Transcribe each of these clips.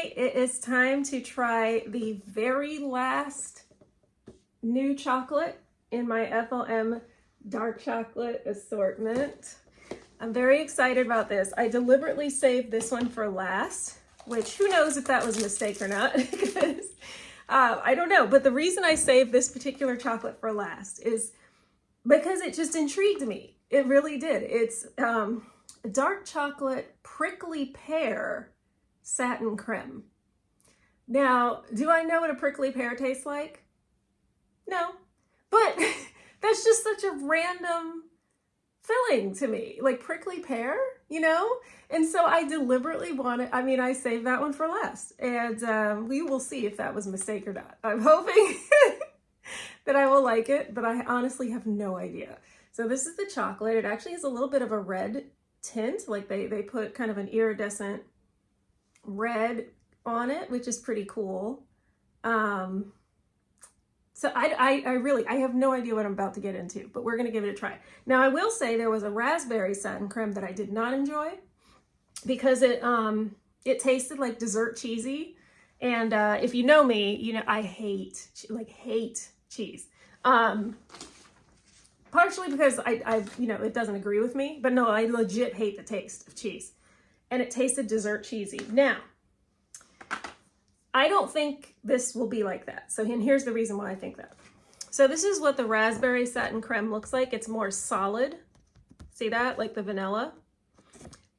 right, it is time to try the very last new chocolate in my Ethel M dark chocolate assortment. I'm very excited about this. I deliberately saved this one for last, which who knows if that was a mistake or not, because I don't know. But the reason I saved this particular chocolate for last is because it just intrigued me. It really did. It's a dark chocolate prickly pear satin creme. Now, do I know what a prickly pear tastes like? No, but that's just such a random filling to me, like prickly pear, you know? And so I deliberately wanted, I saved that one for last, and we will see if that was a mistake or not. I'm hoping that I will like it, but I honestly have no idea. So this is the chocolate. It actually has a little bit of a red tint, like they put kind of an iridescent red on it, which is pretty cool. So I have no idea what I'm about to get into, but we're going to give it a try. Now, I will say there was a raspberry satin creme that I did not enjoy because it tasted like dessert cheesy. And if you know me, you know I hate cheese. Partially because I it doesn't agree with me, but no, I legit hate the taste of cheese. And it tasted dessert cheesy. Now, I don't think this will be like that. So here's the reason why I think that. So this is what the raspberry satin creme looks like. It's more solid. See that? Like the vanilla.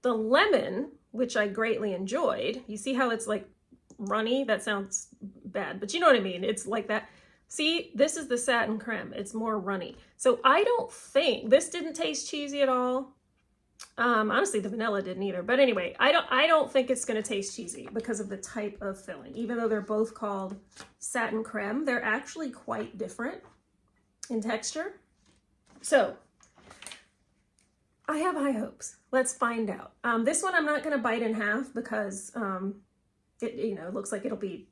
The lemon, which I greatly enjoyed. You see how it's like runny? That sounds bad, but you know what I mean. It's like that. See, this is the satin creme. It's more runny. So I don't think, this didn't taste cheesy at all. Honestly, the vanilla didn't either. But anyway, I don't think it's going to taste cheesy because of the type of filling. Even though they're both called satin creme, they're actually quite different in texture. So I have high hopes. Let's find out. This one I'm not going to bite in half because it looks like it'll be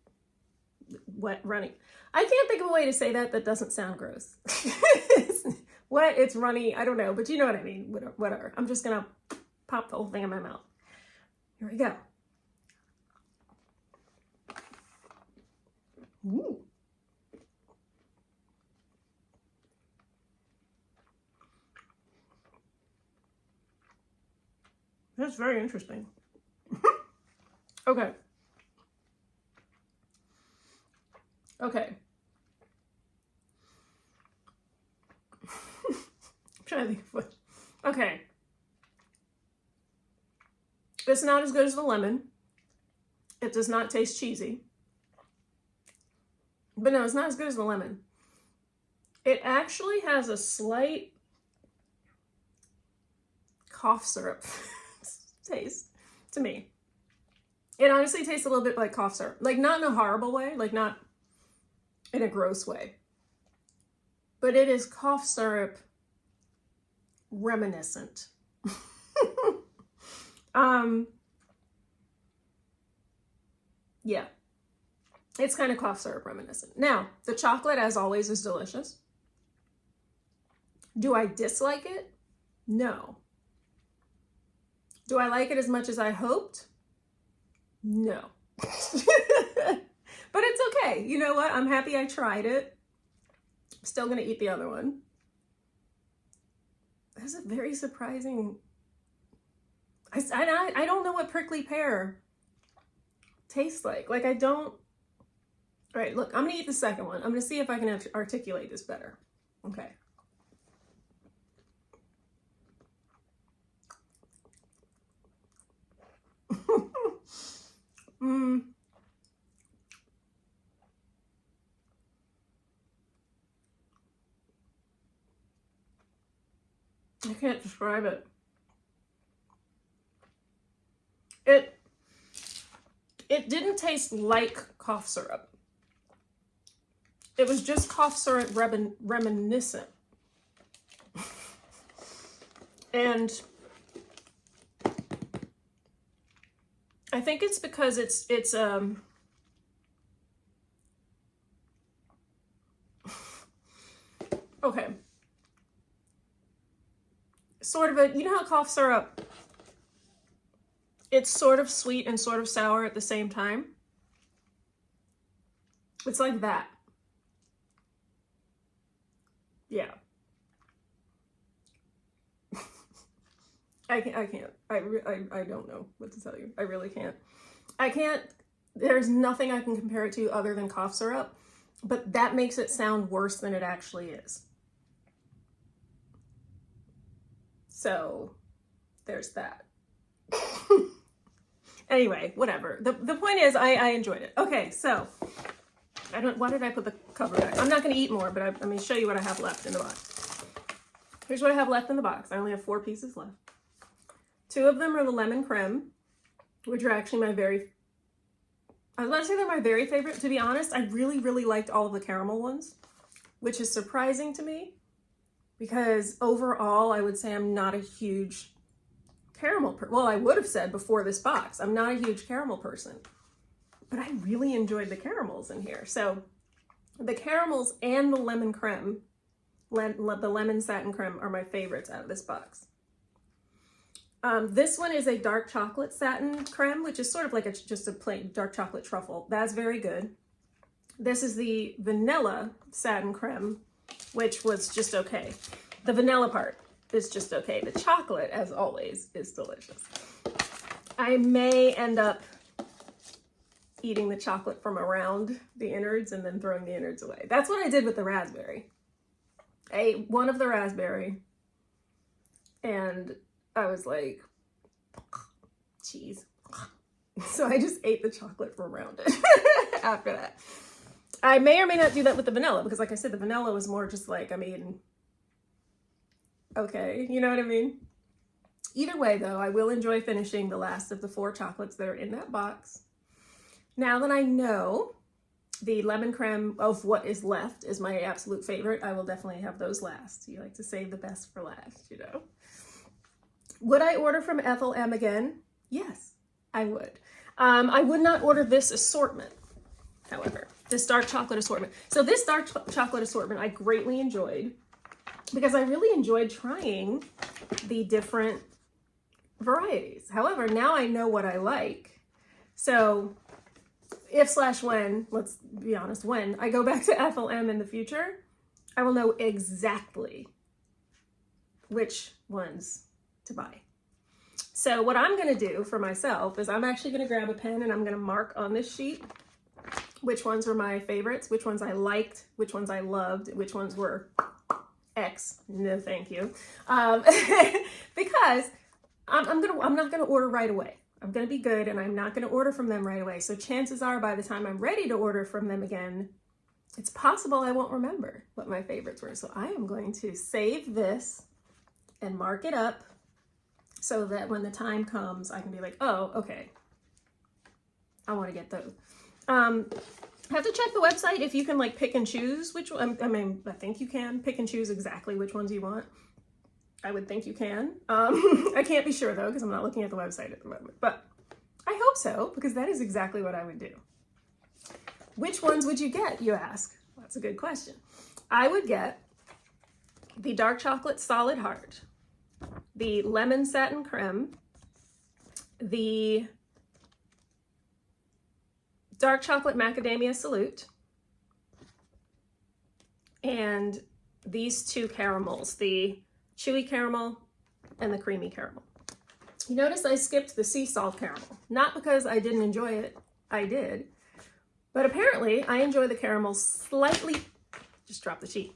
wet runny. I can't think of a way to say that doesn't sound gross. Wet, it's runny, I don't know, but you know what I mean. Whatever. I'm just gonna pop the whole thing in my mouth. Here we go. Ooh. That's very interesting. Okay. Okay. I'm trying to think of what. Okay. It's not as good as the lemon. It does not taste cheesy. But no, it's not as good as the lemon. It actually has a slight cough syrup taste to me. It honestly tastes a little bit like cough syrup. Like not in a horrible way, like not in a gross way. But it is cough syrup reminiscent. Yeah, it's kind of cough syrup reminiscent. Now, the chocolate, as always, is delicious. Do I dislike it? No. Do I like it as much as I hoped? No. But it's okay. You know what? I'm happy I tried it. I'm still going to eat the other one. That's a very surprising. I don't know what prickly pear tastes like. Like I don't. All right, look, I'm gonna eat the second one. I'm gonna see if I can articulate this better. Okay. I can't describe it. It didn't taste like cough syrup. It was just cough syrup reminiscent. And I think it's because it's okay. Sort of a, you know how cough syrup, it's sort of sweet and sort of sour at the same time. It's like that. Yeah. I can't. I don't know what to tell you. I really can't. I can't. There's nothing I can compare it to other than cough syrup, but that makes it sound worse than it actually is. So there's that. Anyway, whatever. The point is I enjoyed it. Okay, so why did I put the cover back? I'm not going to eat more, but I'm going to show you what I have left in the box. Here's what I have left in the box. I only have 4 pieces left. 2 of them are the lemon creme, which are actually I was about to say they're my very favorite. To be honest, I really, really liked all of the caramel ones, which is surprising to me because overall, I would say I'm not a huge caramel person. Well, I would have said before this box, I'm not a huge caramel person, but I really enjoyed the caramels in here. So the caramels and the lemon creme, the lemon satin creme are my favorites out of this box. This one is a dark chocolate satin creme, which is sort of like just a plain dark chocolate truffle. That's very good. This is the vanilla satin creme, which was just okay. The vanilla part is just okay. The chocolate, as always, is delicious. I may end up eating the chocolate from around the innards and then throwing the innards away. That's what I did with the raspberry. I ate one of the raspberry and I was like, cheese. So I just ate the chocolate from around it after that. I may or may not do that with the vanilla because like I said, the vanilla was more just like, I mean, okay, you know what I mean? Either way though, I will enjoy finishing the last of the 4 chocolates that are in that box. Now that I know the lemon creme of what is left is my absolute favorite, I will definitely have those last. You like to save the best for last, you know? Would I order from Ethel M again? Yes, I would. I would not order this assortment, however, this dark chocolate assortment. So this dark chocolate assortment I greatly enjoyed because I really enjoyed trying the different varieties. However, now I know what I like. So if/when, let's be honest, when I go back to Ethel M in the future, I will know exactly which ones to buy. So what I'm going to do for myself is I'm actually going to grab a pen and I'm going to mark on this sheet which ones were my favorites, which ones I liked, which ones I loved, which ones were X, no thank you, because I'm not going to order right away. I'm going to be good and I'm not going to order from them right away. So chances are by the time I'm ready to order from them again, it's possible I won't remember what my favorites were. So I am going to save this and mark it up so that when the time comes, I can be like, oh, okay, I want to get those. Have to check the website if you can like pick and choose which one. I mean, I think you can pick and choose exactly which ones you want. I would think you can. I can't be sure though, because I'm not looking at the website at the moment, but I hope so, because that is exactly what I would do. Which ones would you get, you ask? That's a good question. I would get the dark chocolate solid heart, the lemon satin creme, the dark chocolate macadamia salute, and these 2 caramels, the chewy caramel and the creamy caramel. You notice I skipped the sea salt caramel, not because I didn't enjoy it, I did, but apparently I enjoy the caramel slightly, just drop the sheet.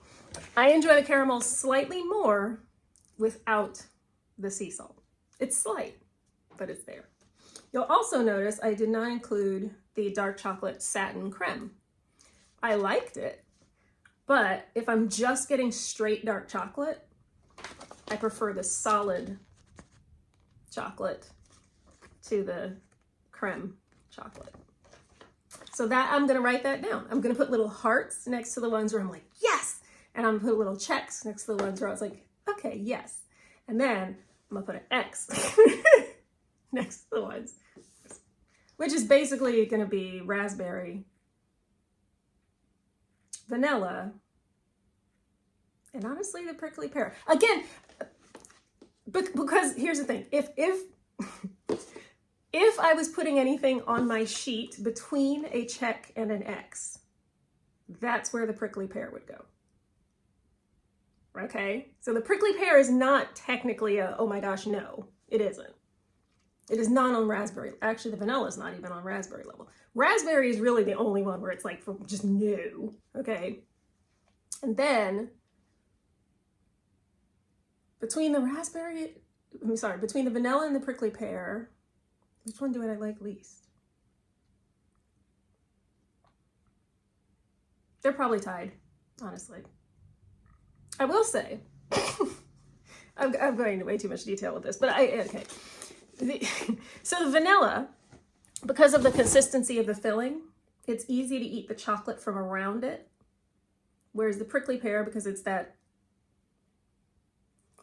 I enjoy the caramel slightly more without the sea salt. It's slight, but it's there. You'll also notice I did not include the dark chocolate satin creme. I liked it, but if I'm just getting straight dark chocolate, I prefer the solid chocolate to the creme chocolate. So that, I'm gonna write that down. I'm gonna put little hearts next to the ones where I'm like, yes! And I'm gonna put little checks next to the ones where I was like, okay, yes. And then I'm gonna put an X next to the ones, which is basically gonna be raspberry, vanilla, and honestly the prickly pear. Again, because here's the thing, if I was putting anything on my sheet between a check and an X, that's where the prickly pear would go. Okay, so the prickly pear is not technically a, oh my gosh, no, it isn't. It is not on raspberry. Actually, the vanilla is not even on raspberry level. Raspberry is really the only one where it's like for just no, okay? And then between the between the vanilla and the prickly pear, which one do I like least? They're probably tied, honestly. I will say, I'm going into way too much detail with this, but okay. So the vanilla, because of the consistency of the filling, it's easy to eat the chocolate from around it. Whereas the prickly pear, because it's that,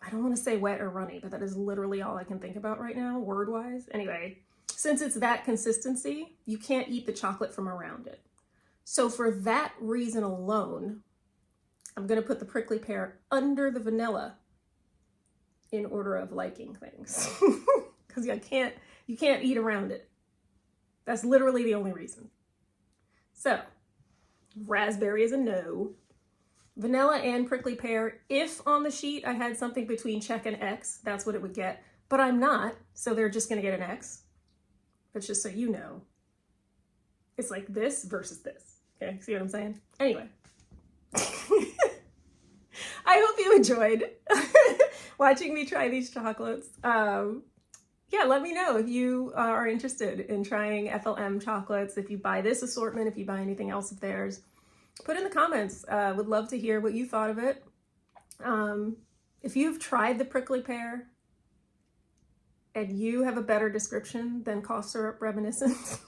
I don't want to say wet or runny, but that is literally all I can think about right now, word-wise. Anyway, since it's that consistency, you can't eat the chocolate from around it. So for that reason alone, I'm going to put the prickly pear under the vanilla in order of liking things. Because you can't eat around it. That's literally the only reason. So, raspberry is a no. Vanilla and prickly pear, if on the sheet I had something between check and X, that's what it would get. But I'm not, so they're just going to get an X. But just so you know, it's like this versus this. Okay, see what I'm saying? Anyway. I hope you enjoyed watching me try these chocolates. Yeah, let me know if you are interested in trying Ethel M chocolates, if you buy this assortment, if you buy anything else of theirs. Put in the comments. Would love to hear what you thought of it. If you've tried the prickly pear and you have a better description than cough syrup reminiscence,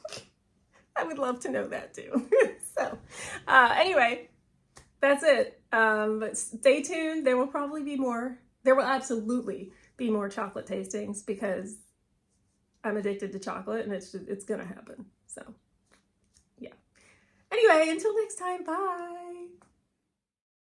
I would love to know that too. So anyway, that's it. But stay tuned. There will probably be more. There will absolutely be more chocolate tastings because I'm addicted to chocolate and it's gonna happen. So yeah. Anyway, until next time, bye.